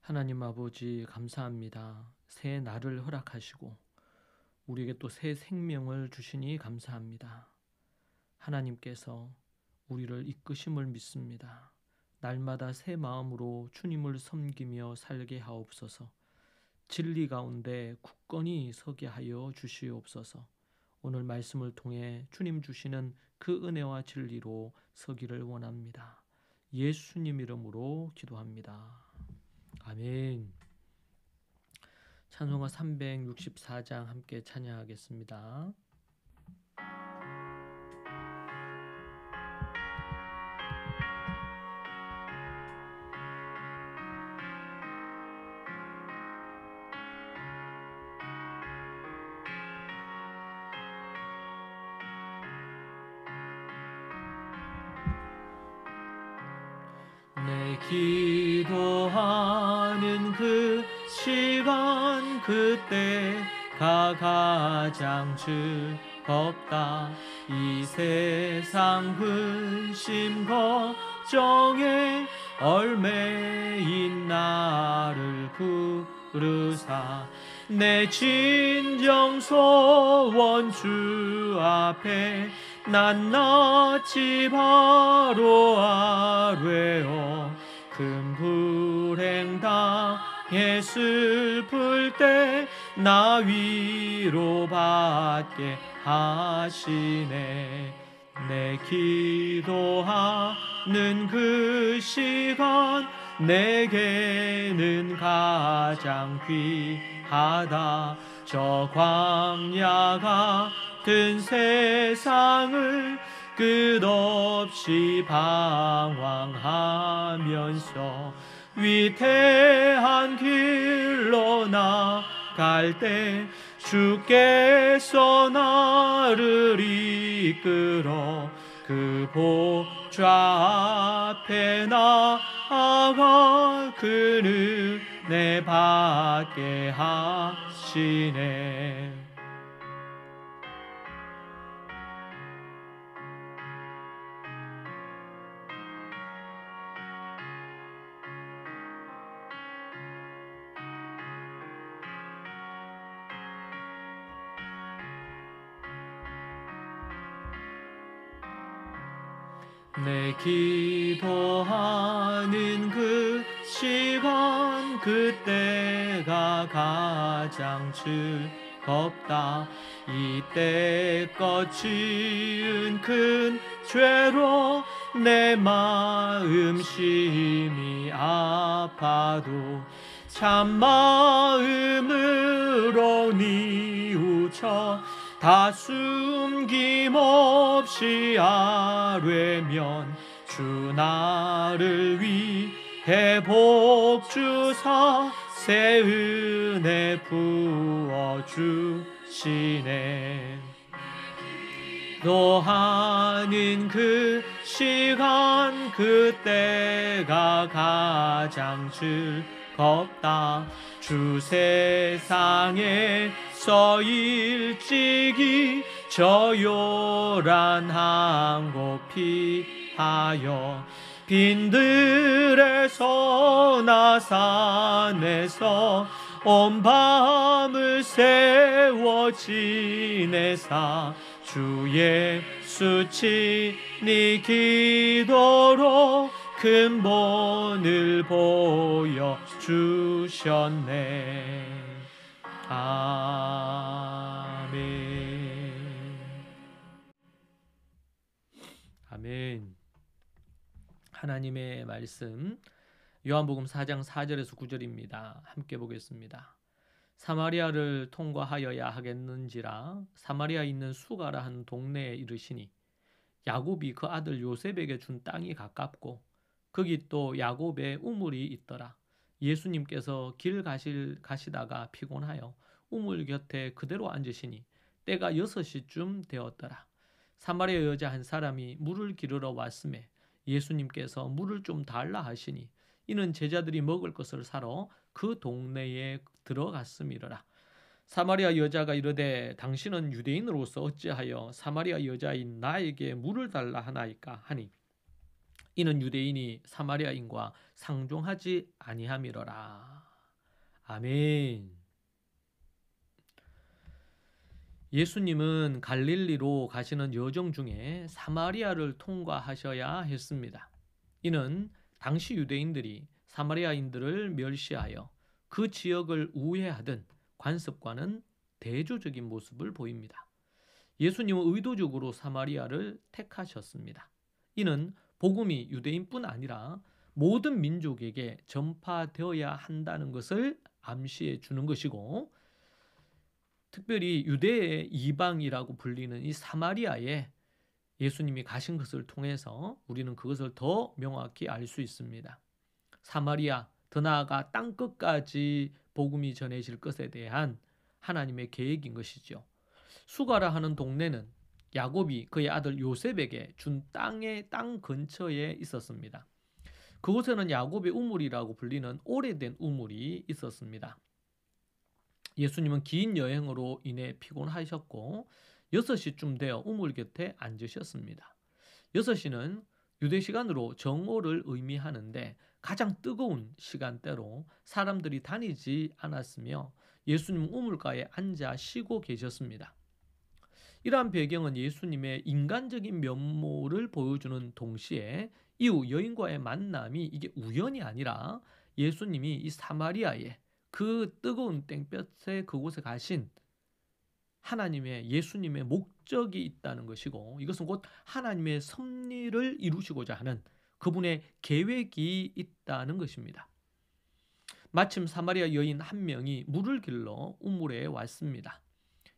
하나님 아버지 감사합니다. 새 날을 허락하시고 우리에게 또 새 생명을 주시니 감사합니다. 하나님께서 우리를 이끄심을 믿습니다. 날마다 새 마음으로 주님을 섬기며 살게 하옵소서. 진리 가운데 굳건히 서게 하여 주시옵소서. 오늘 말씀을 통해 주님 주시는 그 은혜와 진리로 서기를 원합니다. 예수님 이름으로 기도합니다. 아멘. 찬송가 364장 함께 찬양하겠습니다. 내 기도하는 그 시간 그때가 가장 즐겁다. 이 세상 근심 걱정에 얼매인 나를 부르사 내 진정 소원 주 앞에 낱낱이 바로 아뢰어 큰 불행 당해 슬플 때 나 위로받게 하시네. 내 기도하는 그 시간 내게는 가장 귀하다. 저 광야 같은 세상을 끝없이 방황하면서 위태한 길로 나갈 때 주께서 나를 이끌어 그 보좌 앞에 나아가 그 은혜 받게 하시네. 내 기도하는 그 시간 그때가 가장 즐겁다. 이때껏 지은 큰 죄로 내 마음 심히 아파도 참마음으로 뉘우쳐 다 숨김없이 아뢰면 주 나를 위해 복 주사 새 은혜 부어 주시네. 기도하는 그 시간 그때가 가장 즐겁다. 주 세상에서 일찍이 저 요란한 곳 피하여 빈들에서 나 산에서 온 밤을 세워 지내사 주 예수 친히 기도로 큰 본을 보여 주셨네. 아멘. 아멘. 하나님의 말씀 요한복음 4장 4절에서 9절입니다. 함께 보겠습니다. 사마리아를 통과하여야 하겠는지라 사마리아에 있는 수가라 한 동네에 이르시니 야곱이 그 아들 요셉에게 준 땅이 가깝고 거기 또 야곱의 우물이 있더라. 예수님께서 길 가시다가 피곤하여 우물 곁에 그대로 앉으시니 때가 6시쯤 되었더라. 사마리아 여자 한 사람이 물을 기르러 왔음에 예수님께서 물을 좀 달라 하시니 이는 제자들이 먹을 것을 사러 그 동네에 들어갔음이로라. 사마리아 여자가 이르되 당신은 유대인으로서 어찌하여 사마리아 여자인 나에게 물을 달라 하나이까 하니 이는 유대인이 사마리아인과 상종하지 아니함이로라. 아멘. 예수님은 갈릴리로 가시는 여정 중에 사마리아를 통과하셔야 했습니다. 이는 당시 유대인들이 사마리아인들을 멸시하여 그 지역을 우회하던 관습과는 대조적인 모습을 보입니다. 예수님은 의도적으로 사마리아를 택하셨습니다. 이는 복음이 유대인뿐 아니라 모든 민족에게 전파되어야 한다는 것을 암시해 주는 것이고, 특별히 유대의 이방이라고 불리는 이 사마리아에 예수님이 가신 것을 통해서 우리는 그것을 더 명확히 알 수 있습니다. 사마리아, 더 나아가 땅끝까지 복음이 전해질 것에 대한 하나님의 계획인 것이죠. 수가라 하는 동네는 야곱이 그의 아들 요셉에게 준 땅 근처에 있었습니다. 그곳에는 야곱의 우물이라고 불리는 오래된 우물이 있었습니다. 예수님은 긴 여행으로 인해 피곤하셨고 6시쯤 되어 우물 곁에 앉으셨습니다. 6시는 유대 시간으로 정오를 의미하는데 가장 뜨거운 시간대로 사람들이 다니지 않았으며 예수님은 우물가에 앉아 쉬고 계셨습니다. 이러한 배경은 예수님의 인간적인 면모를 보여주는 동시에 이후 여인과의 만남이 이게 우연이 아니라 예수님이 이 사마리아에 그 뜨거운 땡볕에 그곳에 가신 하나님의 예수님의 목적이 있다는 것이고, 이것은 곧 하나님의 섭리를 이루시고자 하는 그분의 계획이 있다는 것입니다. 마침 사마리아 여인 한 명이 물을 길러 우물에 왔습니다.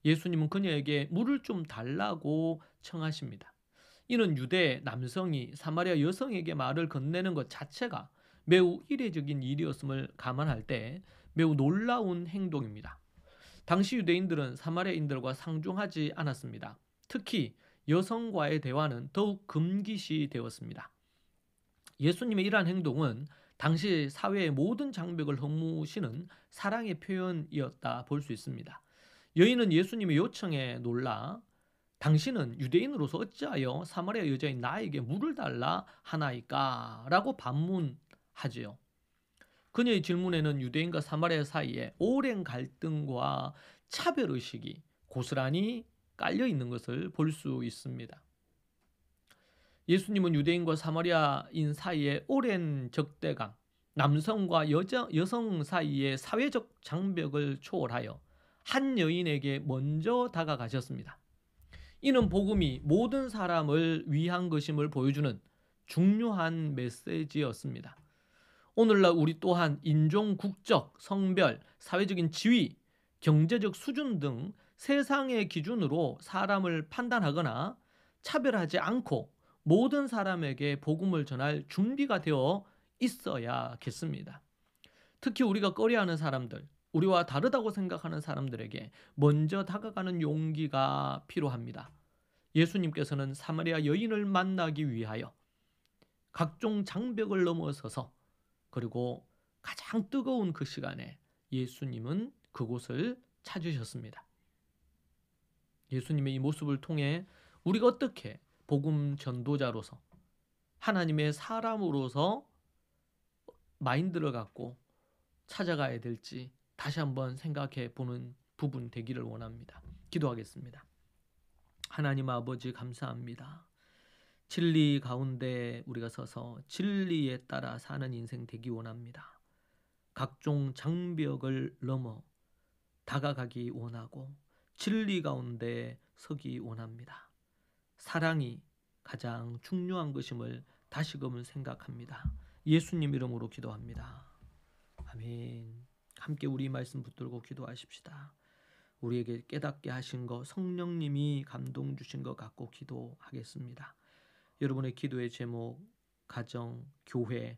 예수님은 그녀에게 물을 좀 달라고 청하십니다. 이는 유대 남성이 사마리아 여성에게 말을 건네는 것 자체가 매우 이례적인 일이었음을 감안할 때 매우 놀라운 행동입니다. 당시 유대인들은 사마리아인들과 상종하지 않았습니다. 특히 여성과의 대화는 더욱 금기시 되었습니다. 예수님의 이러한 행동은 당시 사회의 모든 장벽을 허무시는 사랑의 표현이었다 볼 수 있습니다. 여인은 예수님의 요청에 놀라 당신은 유대인으로서 어찌하여 사마리아 여자인 나에게 물을 달라 하나이까? 라고 반문하지요. 그녀의 질문에는 유대인과 사마리아 사이에 오랜 갈등과 차별의식이 고스란히 깔려 있는 것을 볼 수 있습니다. 예수님은 유대인과 사마리아인 사이에 오랜 적대감, 남성과 여성 사이의 사회적 장벽을 초월하여 한 여인에게 먼저 다가가셨습니다. 이는 복음이 모든 사람을 위한 것임을 보여주는 중요한 메시지였습니다. 오늘날 우리 또한 인종, 국적, 성별, 사회적인 지위, 경제적 수준 등 세상의 기준으로 사람을 판단하거나 차별하지 않고 모든 사람에게 복음을 전할 준비가 되어 있어야겠습니다. 특히 우리가 꺼려하는 사람들, 우리와 다르다고 생각하는 사람들에게 먼저 다가가는 용기가 필요합니다. 예수님께서는 사마리아 여인을 만나기 위하여 각종 장벽을 넘어서서 그리고 가장 뜨거운 그 시간에 예수님은 그곳을 찾으셨습니다. 예수님의 이 모습을 통해 우리가 어떻게 복음 전도자로서 하나님의 사람으로서 마인드를 갖고 찾아가야 될지 다시 한번 생각해 보는 부분 되기를 원합니다. 기도하겠습니다. 하나님 아버지 감사합니다. 진리 가운데 우리가 서서 진리에 따라 사는 인생 되기 원합니다. 각종 장벽을 넘어 다가가기 원하고 진리 가운데 서기 원합니다. 사랑이 가장 중요한 것임을 다시금 생각합니다. 예수님 이름으로 기도합니다. 아멘. 함께 우리 말씀 붙들고 기도하십시다. 우리에게 깨닫게 하신 것, 성령님이 감동 주신 것 갖고 기도하겠습니다. 여러분의 기도의 제목, 가정, 교회,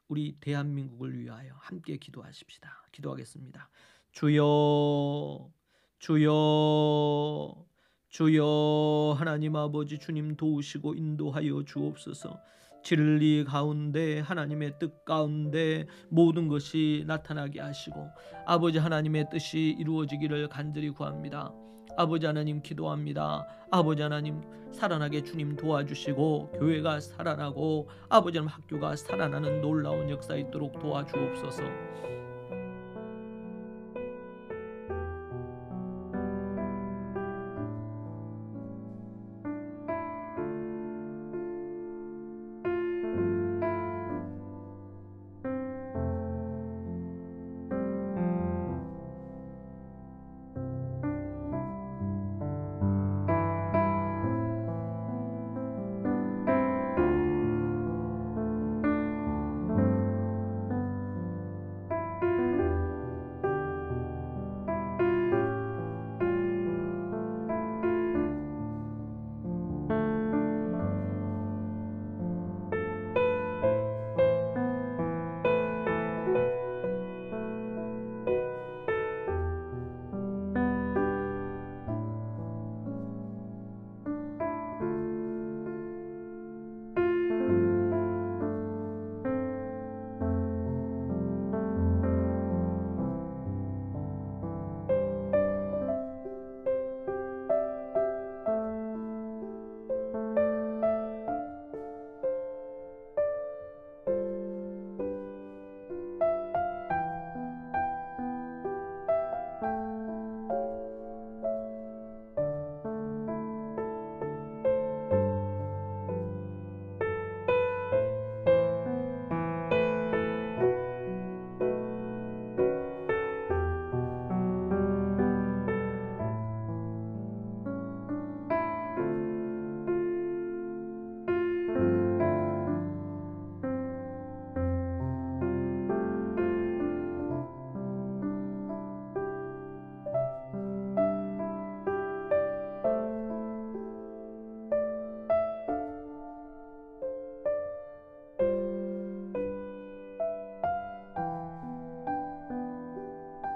우리 대한민국을 위하여 함께 기도하십시다. 기도하겠습니다. 주여, 주여, 주여, 하나님 아버지 주님 도우시고 인도하여 주옵소서. 진리 가운데 하나님의 뜻 가운데 모든 것이 나타나게 하시고 아버지 하나님의 뜻이 이루어지기를 간절히 구합니다. 아버지 하나님 기도합니다. 아버지 하나님 살아나게 주님 도와주시고 교회가 살아나고 아버지 하나님 학교가 살아나는 놀라운 역사 있도록 도와주옵소서.